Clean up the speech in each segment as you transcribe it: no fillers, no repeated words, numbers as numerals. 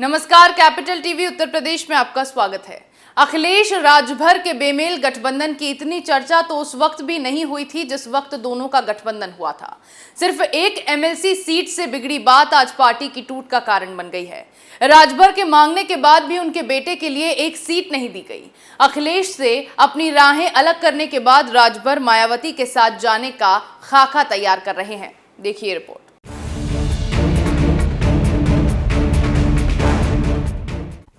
नमस्कार, capital TV Uttar Pradesh में आपका स्वागत है। अखिलेश राजभर के बेमेल गठबंधन की इतनी चर्चा तो उस वक्त भी नहीं हुई थी जिस वक्त दोनों का गठबंधन हुआ था। सिर्फ एक एमएलसी सीट से बिगड़ी बात आज पार्टी की टूट का कारण बन गई है। राजभर के मांगने के बाद भी उनके बेटे के लिए एक सीट नहीं दी गई। अखिलेश से अपनी राहें अलग करने के बाद राजभर मायावती के साथ जाने का खाका तैयार कर रहे हैं। देखिए रिपोर्ट।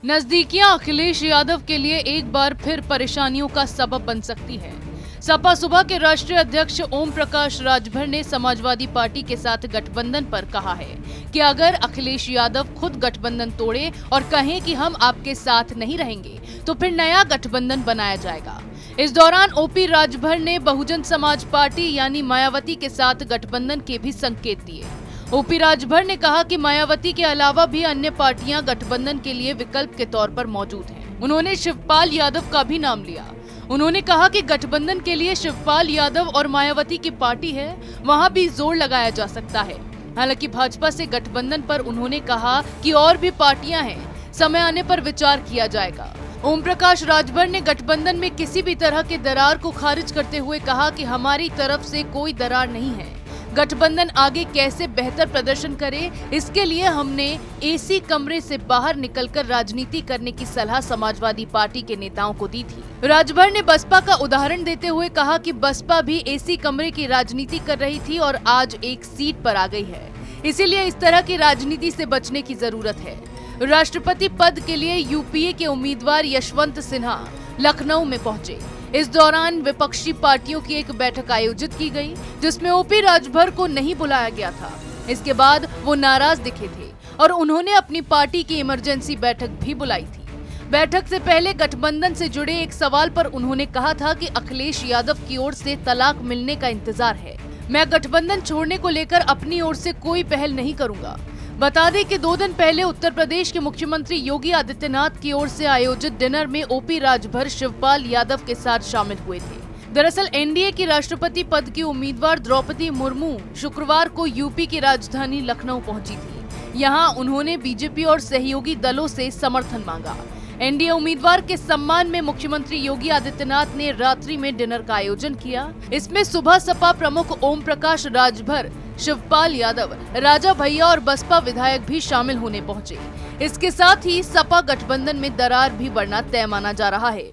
नजदीकियां अखिलेश यादव के लिए एक बार फिर परेशानियों का सबब बन सकती है। सपा सुबह के राष्ट्रीय अध्यक्ष ओम प्रकाश राजभर ने समाजवादी पार्टी के साथ गठबंधन पर कहा है कि अगर अखिलेश यादव खुद गठबंधन तोड़े और कहें कि हम आपके साथ नहीं रहेंगे तो फिर नया गठबंधन बनाया जाएगा। इस दौरान ओपी राजभर ने बहुजन समाज पार्टी यानी मायावती के साथ गठबंधन के भी संकेत दिए। ओपी राजभर ने कहा कि मायावती के अलावा भी अन्य पार्टियां गठबंधन के लिए विकल्प के तौर पर मौजूद हैं। उन्होंने शिवपाल यादव का भी नाम लिया। उन्होंने कहा कि गठबंधन के लिए शिवपाल यादव और मायावती की पार्टी है, वहां भी जोर लगाया जा सकता है। हालांकि भाजपा से गठबंधन पर उन्होंने कहा कि और भी पार्टियां हैं, समय आने पर विचार किया जाएगा। ओम प्रकाश राजभर ने गठबंधन में किसी भी तरह के दरार को खारिज करते हुए कहा कि हमारी तरफ से कोई दरार नहीं है। गठबंधन आगे कैसे बेहतर प्रदर्शन करे, इसके लिए हमने एसी कमरे से बाहर निकलकर राजनीति करने की सलाह समाजवादी पार्टी के नेताओं को दी थी। राजभर ने बसपा का उदाहरण देते हुए कहा कि बसपा भी एसी कमरे की राजनीति कर रही थी और आज एक सीट पर आ गई है, इसीलिए इस तरह की राजनीति से बचने की जरूरत है। राष्ट्रपति पद के लिए यूपीए के उम्मीदवार यशवंत सिन्हा लखनऊ में पहुंचे। इस दौरान विपक्षी पार्टियों की एक बैठक आयोजित की गई जिसमें ओपी राजभर को नहीं बुलाया गया था। इसके बाद वो नाराज दिखे थे और उन्होंने अपनी पार्टी की इमरजेंसी बैठक भी बुलाई थी। बैठक से पहले गठबंधन से जुड़े एक सवाल पर उन्होंने कहा था कि अखिलेश यादव की ओर से तलाक मिलने का इंतजार है। मैं गठबंधन छोड़ने को लेकर अपनी ओर से कोई पहल नहीं करूंगा। बता दें कि 2 दिन पहले उत्तर प्रदेश के मुख्यमंत्री योगी आदित्यनाथ की ओर से आयोजित डिनर में ओपी राजभर शिवपाल यादव के साथ शामिल हुए थे। दरअसल एनडीए की राष्ट्रपति पद की उम्मीदवार द्रौपदी मुर्मू शुक्रवार को यूपी की राजधानी लखनऊ पहुंची थी। यहां उन्होंने बीजेपी और सहयोगी दलों से समर्थन मांगा। एनडीए उम्मीदवार के सम्मान में मुख्यमंत्री योगी आदित्यनाथ ने रात्रि में डिनर का आयोजन किया। इसमें सुबह सपा प्रमुख ओम प्रकाश राजभर, शिवपाल यादव, राजा भैया और बसपा विधायक भी शामिल होने पहुंचे। इसके साथ ही सपा गठबंधन में दरार भी बढ़ना तय माना जा रहा है।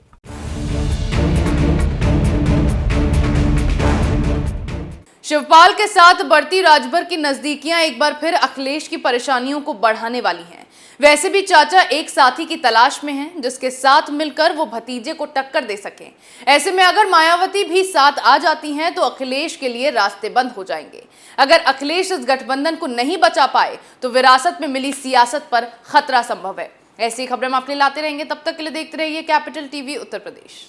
शिवपाल के साथ बढ़ती राजभर की नजदीकियां एक बार फिर अखिलेश की परेशानियों को बढ़ाने वाली हैं। वैसे भी चाचा एक साथी की तलाश में हैं जिसके साथ मिलकर वो भतीजे को टक्कर दे सकें। ऐसे में अगर मायावती भी साथ आ जाती हैं तो अखिलेश के लिए रास्ते बंद हो जाएंगे। अगर अखिलेश इस गठबंधन को नहीं बचा पाए तो विरासत में मिली सियासत पर खतरा संभव है। ऐसी खबरें हम आपके लिए लाते रहेंगे। तब तक के लिए देखते रहिए कैपिटल टीवी उत्तर प्रदेश।